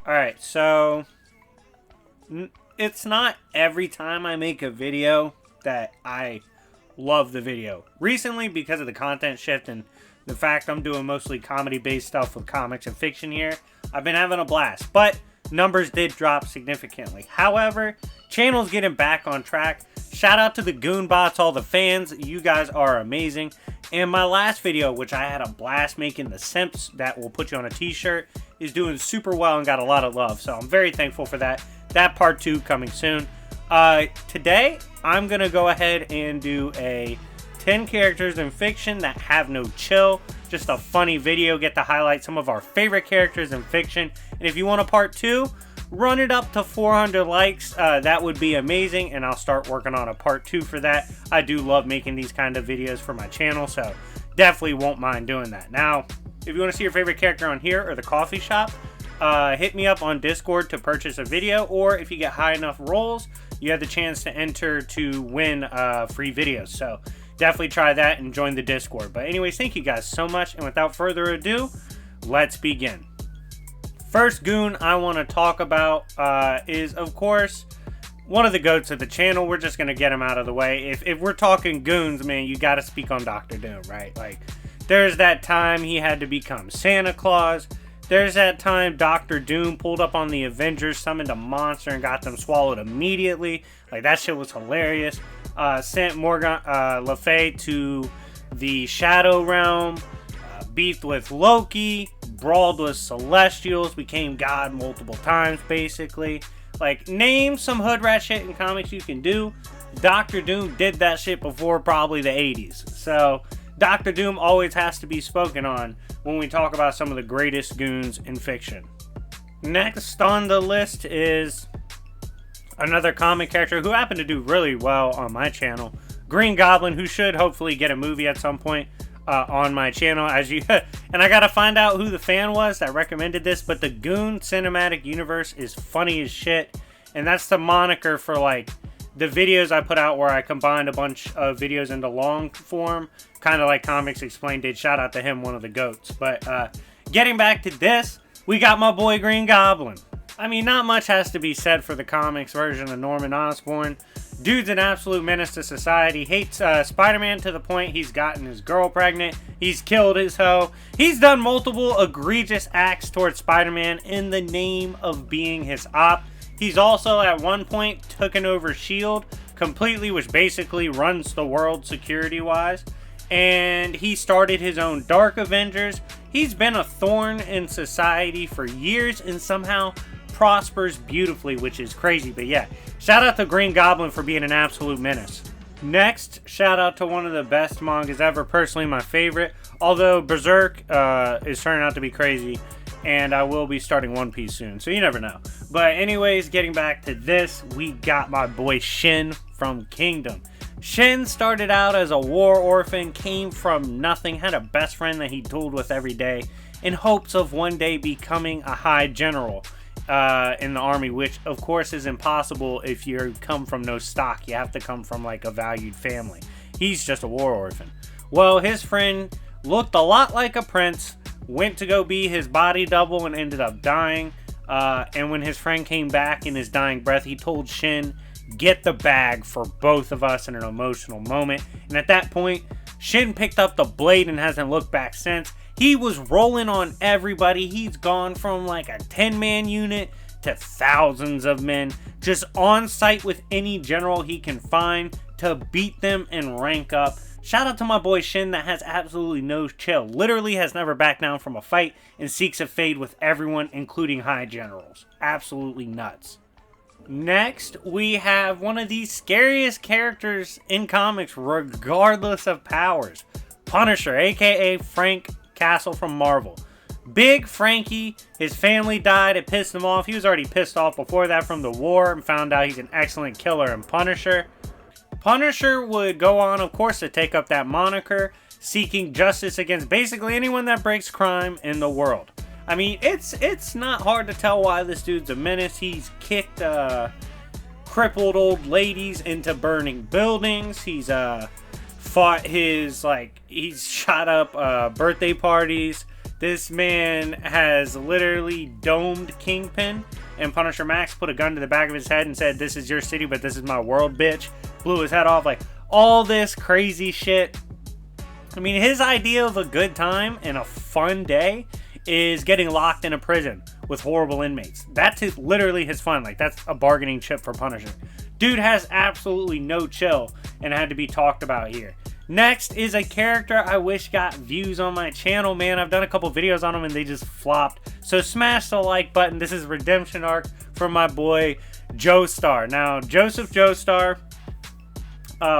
Alright, so it's not every time I make a video that I love the video. Recently, because of the content shift and the fact I'm doing mostly comedy-based stuff with comics and fiction here, I've been having a blast. But numbers did drop significantly. However, channel's getting back on track. Shout out to the Goon bots, all the fans. You guys are amazing. And my last video, which I had a blast making, the Simps that will put you on a t-shirt, is doing super well and got a lot of love. So I'm very thankful for that. That part 2 coming soon. Today, I'm going to go ahead and do a 10 characters in fiction that have no chill. Just a funny video. Get to highlight some of our favorite characters in fiction. And if you want a part 2, run it up to 400 likes. That would be amazing. And I'll start working on a part 2 for that. I do love making these kind of videos for my channel. So definitely won't mind doing that. Now, if you want to see your favorite character on here or the coffee shop, hit me up on Discord to purchase a video, or if you get high enough rolls, you have the chance to enter to win free videos. So definitely try that and join the Discord. But anyways, thank you guys so much, and without further ado, let's begin. First goon I want to talk about is, of course, one of the goats of the channel. We're just going to get him out of the way. If we're talking goons, man, you got to speak on Dr. Doom, right? Like, there's that time he had to become Santa Claus. There's that time Dr. Doom pulled up on the Avengers, summoned a monster, and got them swallowed immediately. Like, that shit was hilarious. Sent Morgan Le Fay to the Shadow Realm. Beefed with Loki. Brawled with Celestials. Became God multiple times, basically. Like, name some hood rat shit in comics you can do. Dr. Doom did that shit before probably the 80s. So Dr. Doom always has to be spoken on when we talk about some of the greatest goons in fiction. Next on the list is another comic character who happened to do really well on my channel, Green Goblin, who should hopefully get a movie at some point on my channel. And I gotta find out who the fan was that recommended this, but the Goon cinematic universe is funny as shit, and that's the moniker for like the videos I put out where I combined a bunch of videos into long form, kind of like Comics Explained did. Shout out to him, one of the goats. But getting back to this, we got my boy Green Goblin. I mean, not much has to be said for the comics version of Norman Osborn. Dude's an absolute menace to society. Hates Spider-Man to the point he's gotten his girl pregnant. He's killed his hoe. He's done multiple egregious acts towards Spider-Man in the name of being his op. He's also at one point taken over S.H.I.E.L.D. completely, which basically runs the world security-wise. And he started his own Dark Avengers. He's been a thorn in society for years and somehow prospers beautifully, which is crazy. But yeah, shout out to Green Goblin for being an absolute menace. Next, shout out to one of the best mangas ever, personally my favorite. Although Berserk is turning out to be crazy, and I will be starting One Piece soon, so you never know. But anyways, getting back to this, we got my boy Shin from Kingdom. Shin started out as a war orphan, came from nothing, had a best friend that he dueled with every day, in hopes of one day becoming a high general in the army, which of course is impossible if you come from no stock. You have to come from like a valued family. He's just a war orphan. Well, his friend looked a lot like a prince, went to go be his body double and ended up dying. And when his friend came back in his dying breath, he told Shin, "Get the bag for both of us," in an emotional moment. And at that point, Shin picked up the blade and hasn't looked back since. He was rolling on everybody. He's gone from like a 10-man unit to thousands of men, just on site with any general he can find to beat them and rank up. Shout out to my boy Shin that has absolutely no chill. Literally has never backed down from a fight and seeks a fade with everyone, including high generals. Absolutely nuts. Next, we have one of the scariest characters in comics, regardless of powers. Punisher, aka Frank Castle from Marvel. Big Frankie, his family died, it pissed him off. He was already pissed off before that from the war and found out he's an excellent killer in Punisher. Punisher would go on, of course, to take up that moniker, seeking justice against basically anyone that breaks crime in the world. I mean, it's not hard to tell why this dude's a menace. He's kicked crippled old ladies into burning buildings. He's fought his, like, he's shot up birthday parties. This man has literally domed Kingpin, and Punisher Max put a gun to the back of his head and said, "This is your city, but this is my world, bitch." Blew his head off. Like, all this crazy shit. I mean, his idea of a good time and a fun day is getting locked in a prison with horrible inmates. That's literally his fun. Like, that's a bargaining chip for Punisher. Dude has absolutely no chill and had to be talked about here. Next is a character I wish got views on my channel, man. I've done a couple videos on him and they just flopped. So smash the like button. This is Redemption Arc from my boy Joestar. Now, Joseph Joestar,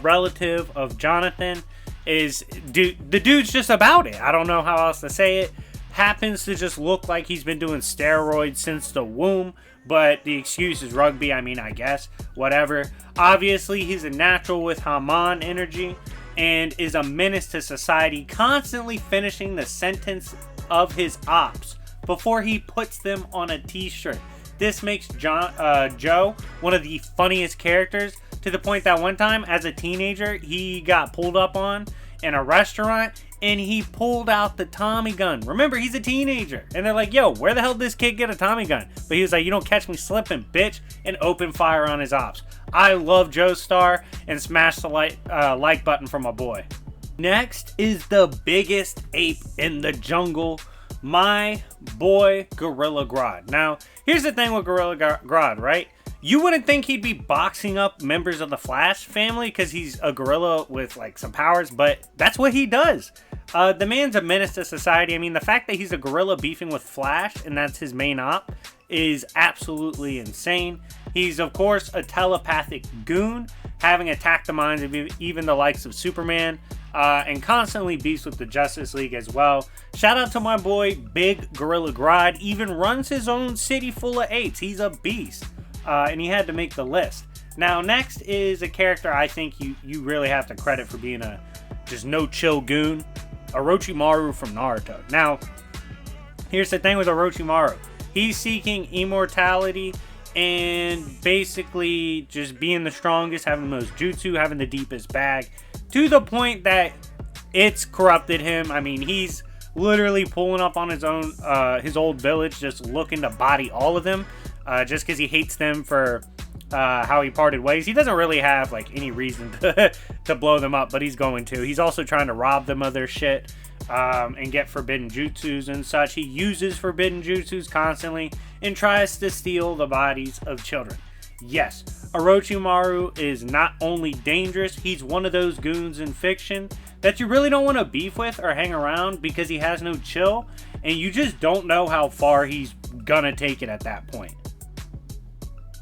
relative of Jonathan, the dude's just about it. I don't know how else to say it. Happens to just look like he's been doing steroids since the womb, but the excuse is rugby. I mean, I guess, whatever. Obviously, he's a natural with Haman energy and is a menace to society, constantly finishing the sentence of his ops before he puts them on a t-shirt. This makes Joe one of the funniest characters, to the point that one time as a teenager he got pulled up on in a restaurant and he pulled out the Tommy gun. Remember, he's a teenager, and they're like, "Yo, where the hell did this kid get a Tommy gun?" But he was like, "You don't catch me slipping, bitch," and opened fire on his ops. I love Joestar, and smash the like button for my boy. Next is the biggest ape in the jungle, my boy Gorilla Grodd. Now, here's the thing with Gorilla Grodd, right? You wouldn't think he'd be boxing up members of the Flash family because he's a gorilla with, like, some powers, but that's what he does. The man's a menace to society. I mean, the fact that he's a gorilla beefing with Flash and that's his main op is absolutely insane. He's, of course, a telepathic goon, having attacked the minds of even the likes of Superman, and constantly beefs with the Justice League as well. Shout out to my boy, Big Gorilla Grodd. Even runs his own city full of apes. He's a beast. And he had to make the list. Now, next is a character I think you really have to credit for being a just no-chill goon, Orochumaru from Naruto. Now, here's the thing with Orochimaru. He's seeking immortality and basically just being the strongest, having the most jutsu, having the deepest bag, to the point that it's corrupted him. I mean, he's literally pulling up on his old village, just looking to body all of them. Just because he hates them for how he parted ways. He doesn't really have, like, any reason to blow them up, but he's going to. He's also trying to rob them of their shit and get forbidden jutsus and such. He uses forbidden jutsus constantly and tries to steal the bodies of children. Yes, Orochimaru is not only dangerous, he's one of those goons in fiction that you really don't want to beef with or hang around because he has no chill, and you just don't know how far he's gonna take it at that point.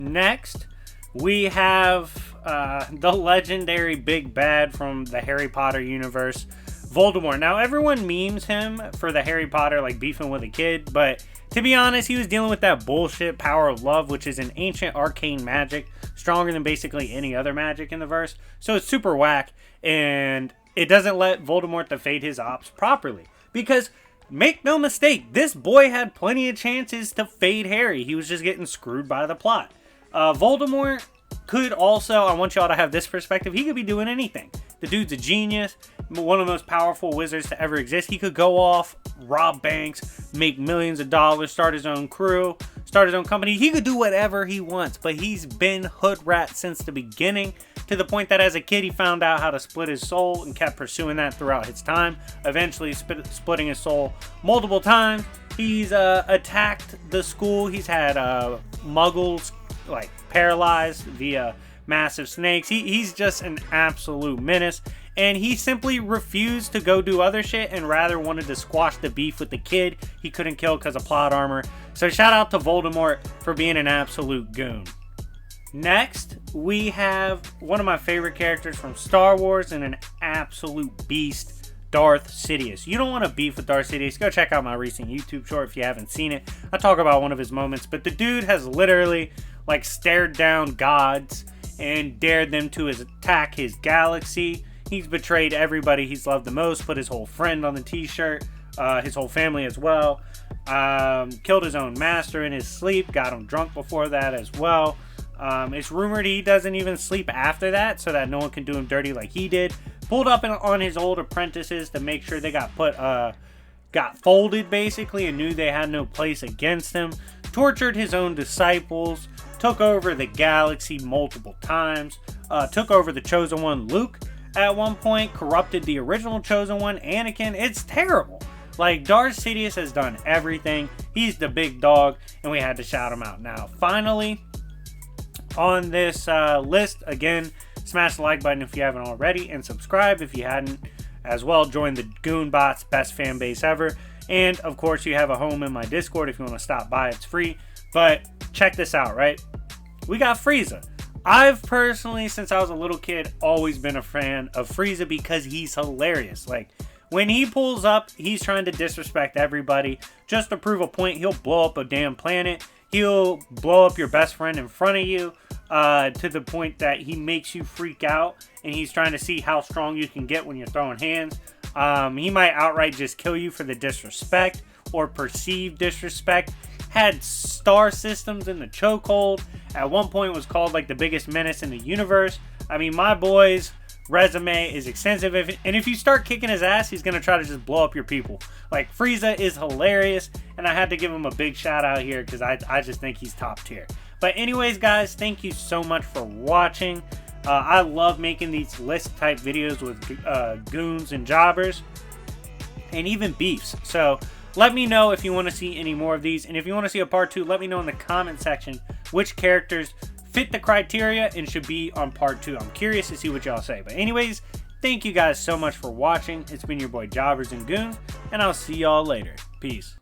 Next, we have the legendary big bad from the Harry Potter universe, Voldemort. Now, everyone memes him for the Harry Potter, like, beefing with a kid, but to be honest, he was dealing with that bullshit power of love, which is an ancient arcane magic, stronger than basically any other magic in the verse, so it's super whack, and it doesn't let Voldemort defeat his ops properly, because make no mistake, this boy had plenty of chances to fade Harry. He was just getting screwed by the plot. Voldemort could also, I want y'all to have this perspective, he could be doing anything. The dude's a genius, one of the most powerful wizards to ever exist. He could go off, rob banks, make millions of dollars, start his own crew, start his own company. He could do whatever he wants, but he's been hood rat since the beginning, to the point that as a kid he found out how to split his soul and kept pursuing that throughout his time, eventually splitting his soul multiple times. He's attacked the school. He's had muggles, like, paralyzed via massive snakes. He's just an absolute menace, and he simply refused to go do other shit and rather wanted to squash the beef with the kid he couldn't kill because of plot armor. So shout out to Voldemort for being an absolute goon. Next, we have one of my favorite characters from Star Wars and an absolute beast, Darth Sidious. You don't want to beef with Darth Sidious, go check out my recent YouTube short if you haven't seen it. I talk about one of his moments, but the dude has literally, like, stared down gods and dared them to attack his galaxy. He's betrayed everybody he's loved the most, put his whole friend on the t-shirt, his whole family as well. Killed his own master in his sleep. Got him drunk before that as well. It's rumored he doesn't even sleep after that, so that no one can do him dirty like he did. Pulled up on his old apprentices to make sure they got folded basically, and knew they had no place against him. Tortured his own disciples. Took over the galaxy multiple times. Took over the Chosen One, Luke, at one point. Corrupted the original Chosen One, Anakin. It's terrible. Like, Darth Sidious has done everything. He's the big dog, and we had to shout him out. Now, finally, on this list, again, smash the like button if you haven't already, and subscribe if you hadn't as well. Join the Goon Bots, best fan base ever. And, of course, you have a home in my Discord if you want to stop by. It's free. But check this out, right? We got Frieza. I've personally, since I was a little kid, always been a fan of Frieza because he's hilarious. Like, when he pulls up, he's trying to disrespect everybody. Just to prove a point, he'll blow up a damn planet. He'll blow up your best friend in front of you to the point that he makes you freak out. And he's trying to see how strong you can get when you're throwing hands. He might outright just kill you for the disrespect or perceived disrespect. Had star systems in the chokehold. At one point was called like the biggest menace in the universe. I mean, my boy's resume is extensive. And if you start kicking his ass, he's going to try to just blow up your people. Like, Frieza is hilarious. And I had to give him a big shout out here because I just think he's top tier. But anyways, guys, thank you so much for watching. I love making these list type videos with goons and jobbers. And even beefs. So let me know if you want to see any more of these. And if you want to see a part 2, let me know in the comment section which characters fit the criteria and should be on part 2. I'm curious to see what y'all say. But anyways, thank you guys so much for watching. It's been your boy Jobbers and Goons, and I'll see y'all later. Peace.